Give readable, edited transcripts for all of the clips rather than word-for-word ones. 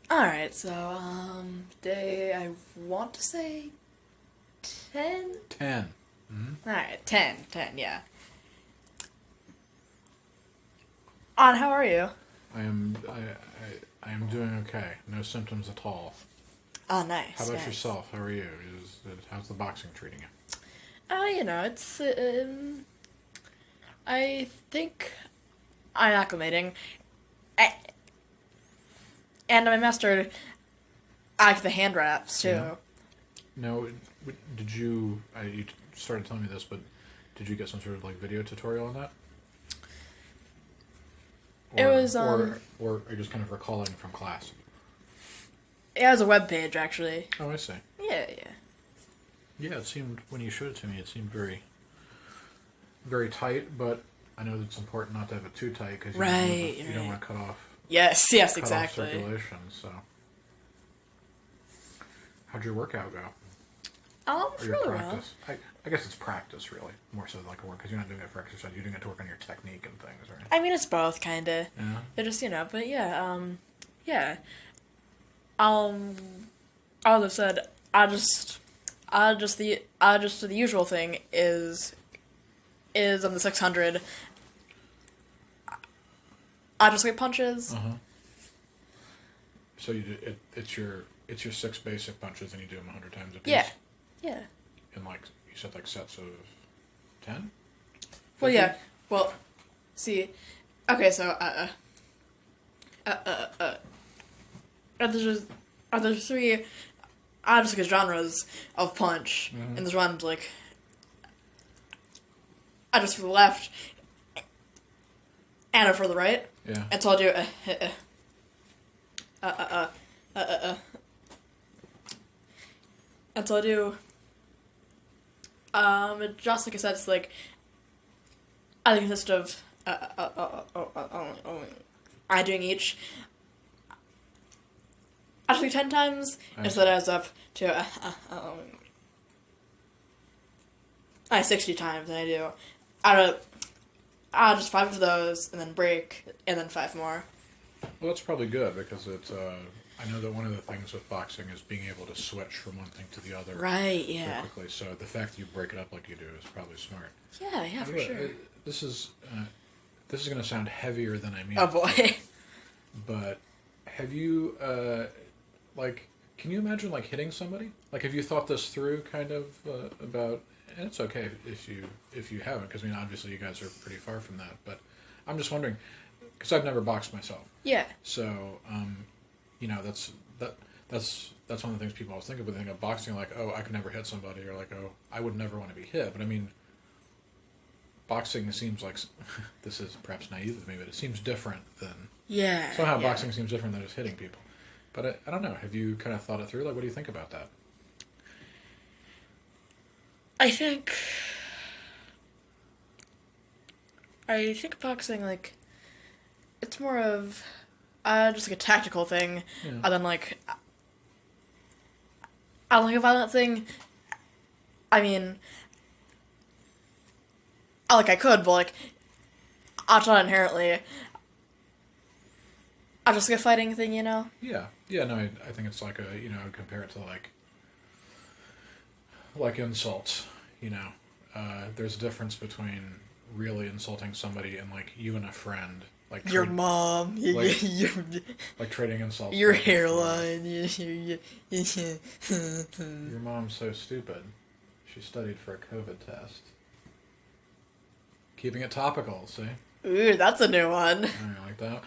Alright, so, today I want to say 10? 10. Alright, 10, yeah. On, how are you? I am doing okay. No symptoms at all. Oh, How nice, about nice. yourself? How are you? How's the boxing treating you? It's, I think I'm acclimating. I, and I mastered, I like the hand wraps, Yeah. too. No, did you? You started telling me this, but did you get some sort of like video tutorial on that, It was, or are you just kind of recalling from class? it was a web page, actually. Oh, I see. Yeah, yeah. Yeah, it seemed when you showed it to me, it seemed very, very tight. But I know that it's important not to have it too tight because Right, you don't right. want to Yes, yes, cut off exactly. circulation. So, how'd your workout go? Or It's your really well. practice? I guess it's practice, really, more so than like a work, because you're not doing it for exercise. You're doing it to work on your technique and things, right? I mean, it's both, kinda. Yeah. It just, but yeah. Um, as I said, the usual thing is on the 600. I just get punches. Uh huh. So you do it. It's your six basic punches, and you do them 100 times a piece. Yeah, yeah. And like you said, like sets of 10. Well, 50? yeah. Well, see, okay, so there's there's three just like genres of punch, Mhm. and there's one like I just for the left and for the right. Yeah. And so I'll do and so I'll do just like I said, it's like I think consist of I doing each. Actually, 10 times, I and so see. that adds up to 60 times, and I do just five of those, and then break, and then five more. Well, that's probably good because it's. I know that one of the things with boxing is being able to switch from one thing to the other Right? very Yeah. quickly. So the fact that you break it up like you do is probably smart. Yeah. Yeah. For Look, sure. This is going to sound heavier than I mean. Oh it to be, boy. but have you like? Can you imagine like hitting somebody? Like, have you thought this through, kind of about? And it's okay if you haven't, because I mean, obviously, you guys are pretty far from that. But I'm just wondering, because I've never boxed myself, Yeah. so that's one of the things people always think of when they think of boxing, like, oh, I could never hit somebody, or like, oh, I would never want to be hit. But I mean, boxing seems like this is perhaps naive of me, but it seems different than Yeah. somehow Yeah. boxing seems different than just hitting people. But I don't know. Have you kind of thought it through? Like, what do you think about that? I think. I think boxing like it's more of just like a tactical thing, Yeah. other than like I don't like a violent thing. I mean, I could, but like, I'm not inherently. I just like a fighting thing. Yeah. Yeah. No, I think it's like I would compare it to like insults. There's a difference between really insulting somebody and like you and a friend, like Your mom, like- your like trading insults. your back and forth. hairline, Your mom's so stupid. She studied for a COVID test. Keeping it topical, see? Ooh, that's a new one. I don't like that.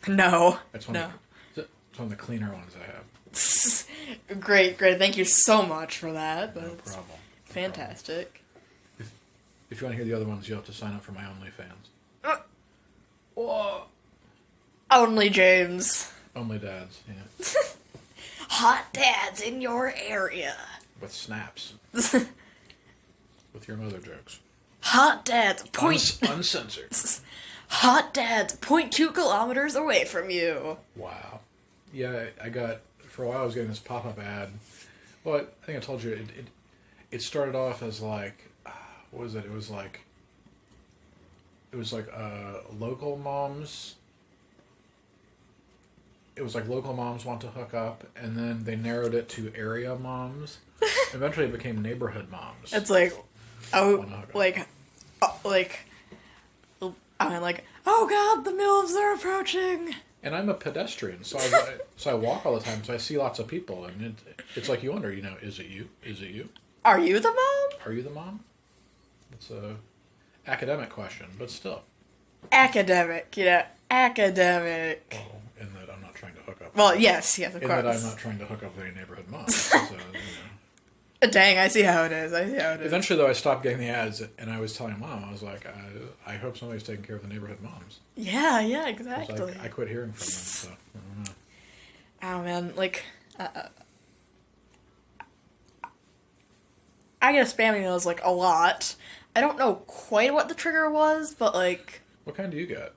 No, It's one, no. of it's one of the cleaner ones I have. Great, great. Thank you so much for that. No That's problem. No fantastic. problem. If you want to hear the other ones, you'll have to sign up for my OnlyFans. Whoa. Only James. Only dads, yeah. Hot dads in your area. With snaps. With your mother jokes. Hot dads Uncensored. Hot dads 0.2 kilometers away from you. Wow. Yeah, I got, for a while I was getting this pop-up ad. Well, I think I told you, it started off as like, what was it? It was like local moms it was like local moms want to hook up, and then they narrowed it to area moms. Eventually, it became neighborhood moms. It's like, oh, Wanna hook up. I'm like, oh god, the MILFs are approaching. And I'm a pedestrian, so I walk all the time, so I see lots of people, and it's like you wonder, is it you? Is it you? Are you the mom? Are you the mom? It's a academic question, but still. Academic, academic. Well, in that I'm not trying to hook up. Well, yes, of in course. that I'm not trying to hook up with any neighborhood moms. So, Dang, I see how it is. Eventually, though, I stopped getting the ads, and I was telling Mom, I was like, I hope somebody's taking care of the neighborhood moms. Yeah, exactly. I quit hearing from them, so I don't know. Oh, man, I get spam emails, a lot. I don't know quite what the trigger was, but, What kind do you get?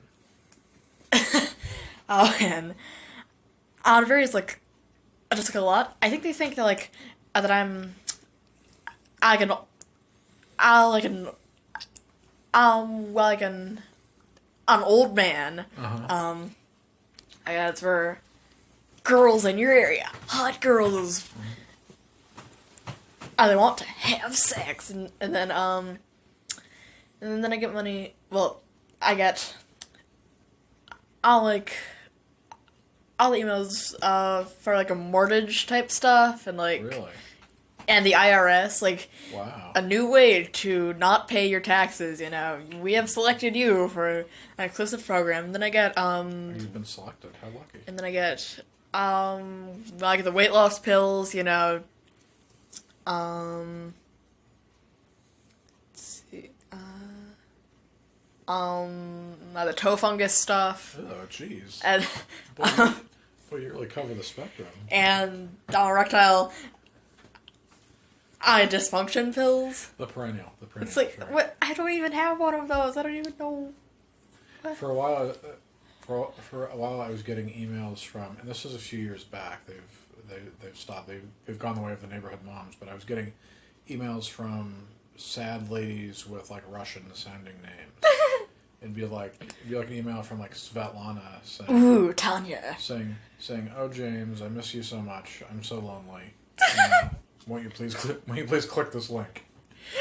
oh, man. On various, just, a lot. I think they think that, that I'm an old man. Uh-huh. I guess for girls in your area, hot girls. They want to have sex, and then I get money. Well, I'll emails for a mortgage type stuff and Really? and the IRS Wow. a new way to not pay your taxes. We have selected you for an exclusive program. And then I get You've been selected. How lucky. and then I get the weight loss pills. Let's see. The toe fungus stuff. Oh, jeez. And Boy, you really cover the spectrum. and erectile dysfunction pills. The perennial. It's sure. what? I don't even have one of those. I don't even know. For a while, I was getting emails from, and this is a few years back. They've stopped. They've gone the way of the neighborhood moms. But I was getting emails from sad ladies with Russian sounding names. It'd be like an email from Svetlana saying, Ooh, Tanya. saying, "Oh James, I miss you so much. I'm so lonely. Won't you please click this link?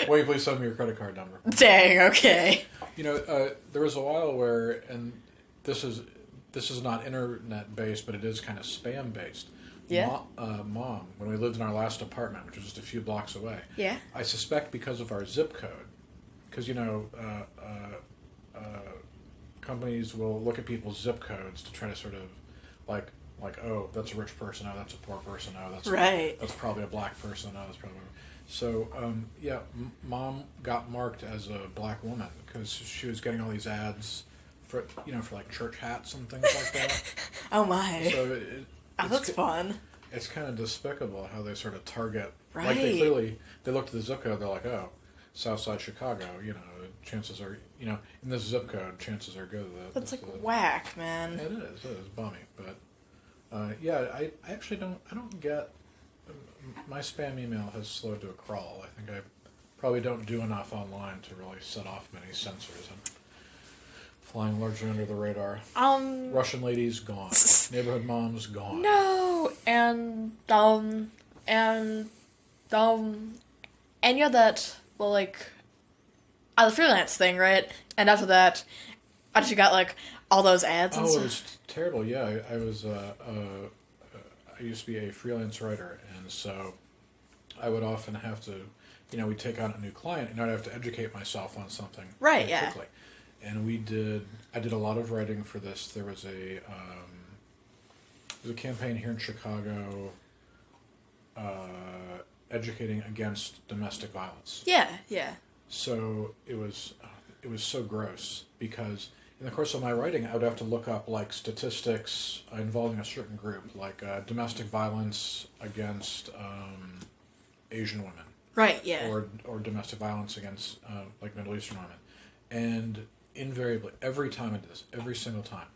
Won't you please send me your credit card number?" Dang. Okay. There was a while where, and this is not internet based, but it is kind of spam based. Yeah. Mom, when we lived in our last apartment, which was just a few blocks away. Yeah. I suspect because of our zip code, because companies will look at people's zip codes to try to sort of oh, that's a rich person, oh, that's a poor person, oh, that's probably a black person, oh, that's probably. So Mom got marked as a black woman because she was getting all these ads for church hats and things like that. Oh my. So that's fun. It's kind of despicable how they sort of target. Right. They looked at the zip code. They're like, oh, Southside Chicago. Chances are, in this zip code, chances are good that That's whack, man. It is bummy, but I actually don't get. My spam email has slowed to a crawl. I think I probably don't do enough online to really set off many sensors. I'm flying largely under the radar. Russian ladies gone. Neighborhood moms gone. No, and you had that the freelance thing, right? And after that, I just got all those ads and Oh, stuff. it was terrible. Yeah, I was. I used to be a freelance writer, and so I would often have to, we'd take on a new client, and I'd have to educate myself on something Right, very yeah. quickly. And I did a lot of writing for this. There was a campaign here in Chicago educating against domestic violence. Yeah. So it was so gross because in the course of my writing, I would have to look up statistics involving a certain group, domestic violence against Asian women. Right. Yeah. Or domestic violence against Middle Eastern women, and invariably, every time I did this, every single time,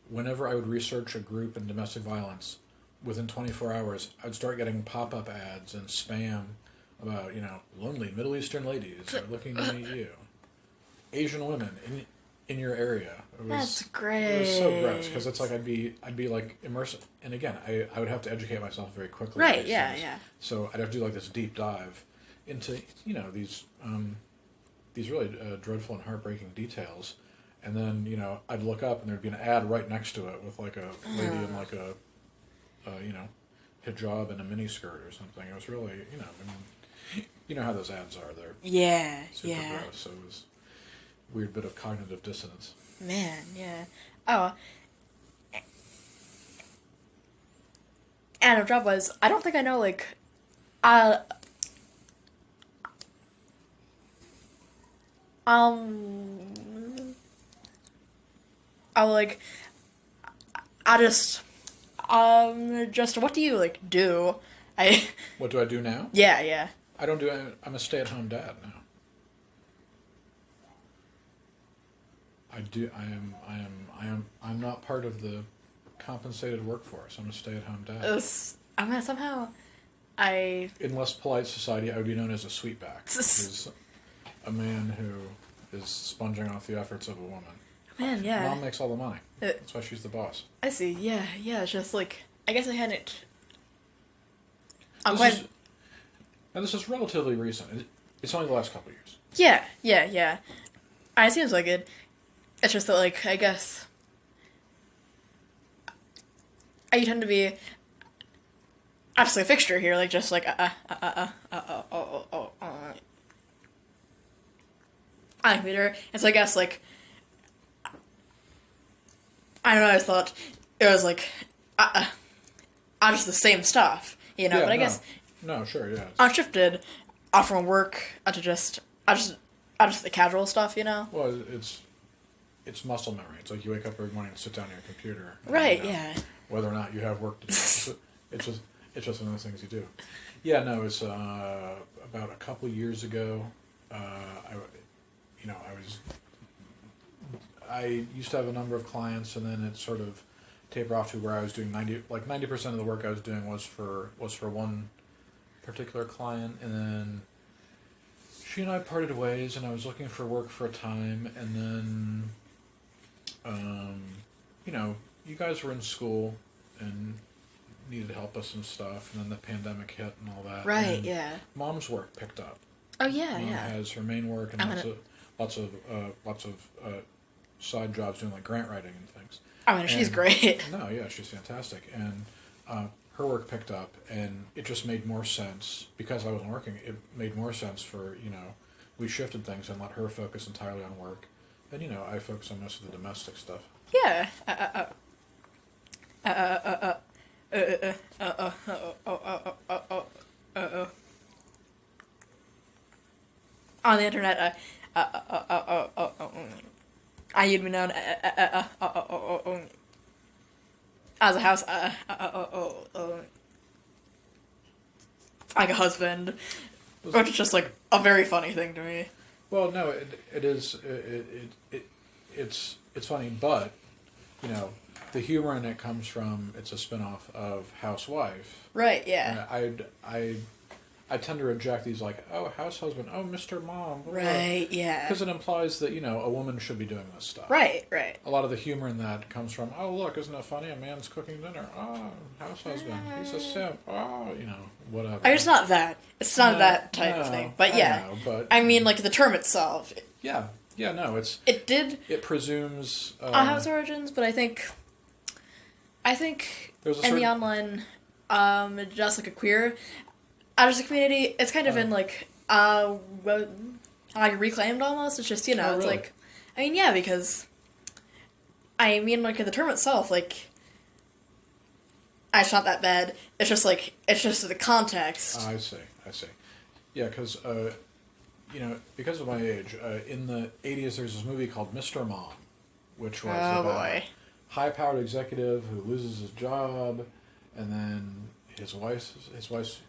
whenever I would research a group in domestic violence, within 24 hours, I'd start getting pop-up ads and spam about, lonely Middle Eastern ladies are looking to meet you. Asian women in your area. That's great. It was so gross because it's like I'd be like immersive, and again, I would have to educate myself very quickly. Right. Yeah. Yeah. So I'd have to do like this deep dive into these really dreadful and heartbreaking details, and then I'd look up and there'd be an ad right next to it with like a lady in like a hijab and a mini skirt or something. It was really you know how those ads are. They're super gross. So it was a weird bit of cognitive dissonance. Man, yeah. Oh. And her job was, I don't think I know, like, I like, I just, what do you, like, do? What do I do now? Yeah. I don't do. I'm a stay-at-home dad now. I'm not part of the compensated workforce. I'm a stay-at-home dad. I'm gonna somehow, In less polite society, I would be known as a sweetback, which is a man who is sponging off the efforts of a woman. Man, yeah. Mom makes all the money. That's why she's the boss. I see, yeah, it's just like, I guess I hadn't, This is relatively recent. It's only the last couple of years. Yeah. It seems like it. It's just that, like, I guess I tend to be obviously a fixture here, like, just like, on a computer. And so I guess, like, I don't know, I just thought it was, like, I'm just the same stuff, Yeah, but I guess... No, sure, yeah. I shifted from work to just the casual stuff, Well, it's muscle memory. It's like you wake up every morning and sit down at your computer. Right, yeah. Whether or not you have work to do. It's just one of those things you do. Yeah, no, it's about a couple years ago. I used to have a number of clients, and then it sort of tapered off to where I was doing 90% of the work I was doing was for one particular client, and then she and I parted ways, and I was looking for work for a time, and then you guys were in school and needed help with some stuff, and then the pandemic hit and all that. Right, and yeah. Mom's work picked up. Oh yeah, Mom yeah. has her main work and lots of side jobs doing like grant writing and things. I mean, she's great. No, yeah, she's fantastic, and her work picked up, and it just made more sense because I wasn't working. It made more sense for we shifted things and let her focus entirely on work, and I focus on most of the domestic stuff. Yeah. On the internet, you'd be known as a house, like a husband, which is just like a very funny thing to me. Well, no, it is. It's funny, but the humor in it comes from it's a spinoff of Housewife. Right. Yeah. I tend to reject these like, oh, house husband, oh, Mr. Mom. Right. Yeah. Because it implies that a woman should be doing this stuff. Right. A lot of the humor in that comes from, oh, look, isn't it funny? A man's cooking dinner. Oh, house husband, he's a simp. Oh, whatever. I mean, it's not that. It's not that type of thing. But yeah. I mean, like the term itself. Yeah. No, it's. It did. It presumes. House origins, but I think in the online, just like a queer, just a community, it's kind of in like reclaimed almost. It's just really? It's like, I mean, yeah, because I mean, like the term itself, like, it's not that bad. It's just the context. I see. Yeah, because because of my age, in the 80s, there's this movie called Mr. Mom, which was about a high-powered executive who loses his job, and then his wife's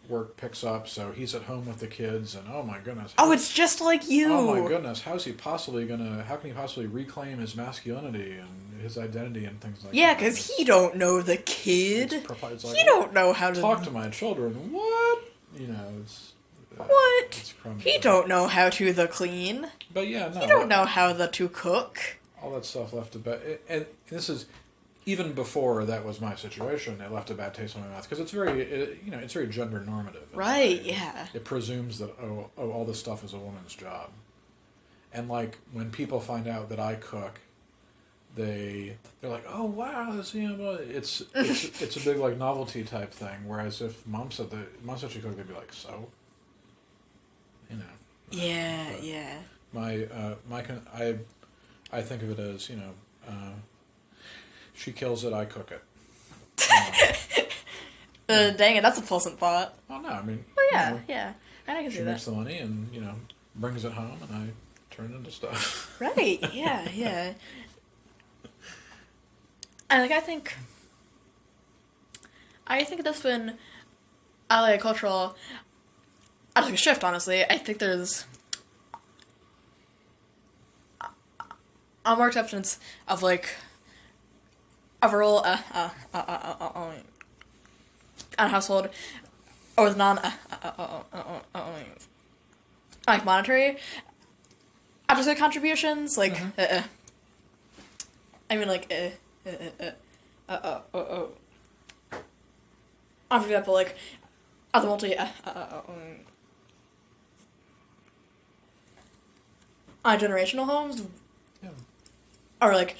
work picks up, so he's at home with the kids, and oh my goodness. It's just like you. Oh my goodness, how can he possibly reclaim his masculinity and his identity and things like that? Yeah, because he don't know the kid. It's like, he don't know how to talk to my children. What? It's... What? He don't know how to the clean. But yeah, no. He don't know how to cook. all that stuff left a bad, and this is even before that was my situation. It left a bad taste in my mouth because it's it's very gender normative. Right? Yeah. It presumes that all this stuff is a woman's job, and like when people find out that I cook, they're like, oh wow, this, it's a big like novelty type thing. Whereas if mom said she cooked, they'd be like, so, Yeah, but yeah. I think of it as she kills it, I cook it. Dang it, that's a pleasant thought. Well, no, I mean, Oh yeah, yeah. I can she see makes that. the money and brings it home, and I turn it into stuff. Right? Yeah, yeah. And like I think that's been a cultural, a shift. Honestly, I think there's more acceptance of like of a role in a household or with non like monetary after the contributions like I mean like for example like other multi generational homes Yeah. or like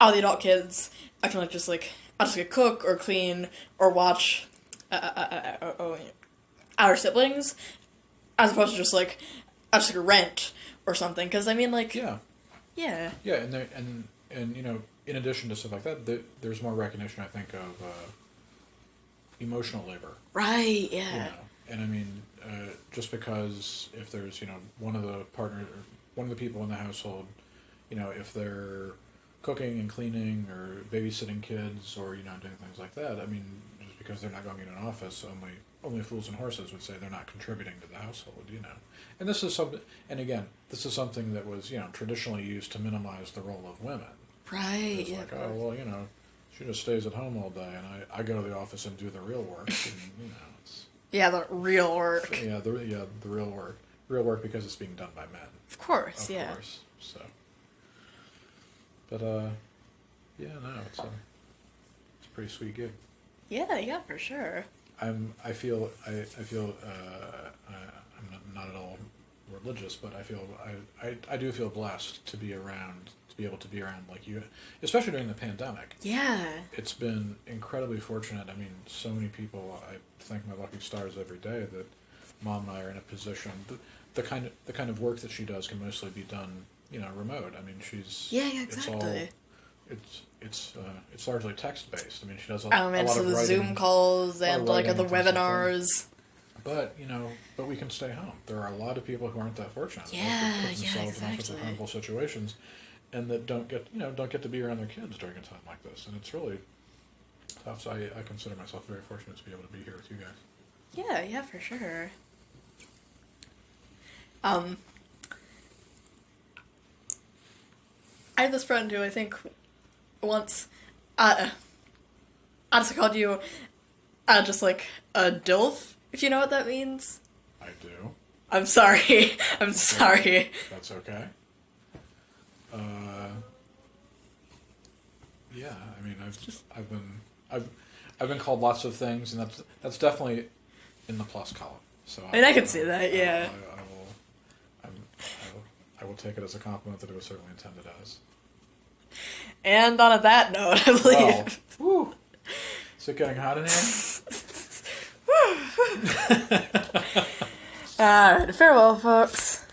all the adult kids I can like just like I'll just like cook or clean or watch our siblings as opposed to just like I'll just like rent or something because I mean like Yeah. yeah And in addition to stuff like that, there's more recognition, I think, of emotional labor. right yeah And I mean, just because if there's one of the people in the household, if they're cooking and cleaning or babysitting kids or doing things like that, I mean, just because they're not going in an office, only fools and horses would say they're not contributing to the household. And this is something, and again, this is something that was traditionally used to minimize the role of women. right It's yeah like, oh well, she just stays at home all day, and I go to the office and do the real work. And, it's yeah the real work the real work because it's being done by men. of course Of yeah course. So, but it's a pretty sweet gig. yeah for sure I'm not at all religious, but I do feel blessed to be able to be around like you, especially during the pandemic. yeah It's been incredibly fortunate. I mean, so many people, I thank my lucky stars every day that Mom and I are in a position. The kind of work that she does can mostly be done, remote. I mean, yeah exactly It's largely text based. I mean, she does a so lot of the writing, Zoom calls and like writing the and things like that. webinars. But but we can stay home. There are a lot of people who aren't that fortunate. Yeah, That put themselves in such exactly. harmful situations, and that don't get to be around their kids during a time like this. And it's really tough. So I consider myself very fortunate to be able to be here with you guys. Yeah, for sure. I have this friend who I think once, I just called you, just like a DILF, if you know what that means. I do. I'm sorry. I'm sorry. That's okay. Yeah, I mean, I've been called lots of things, and that's definitely in the plus column. So I mean, I can see that, yeah. I will take it as a compliment that it was certainly intended as. And on that note, I believe. Well, whew. Is it getting hot in here? Alright, farewell, folks.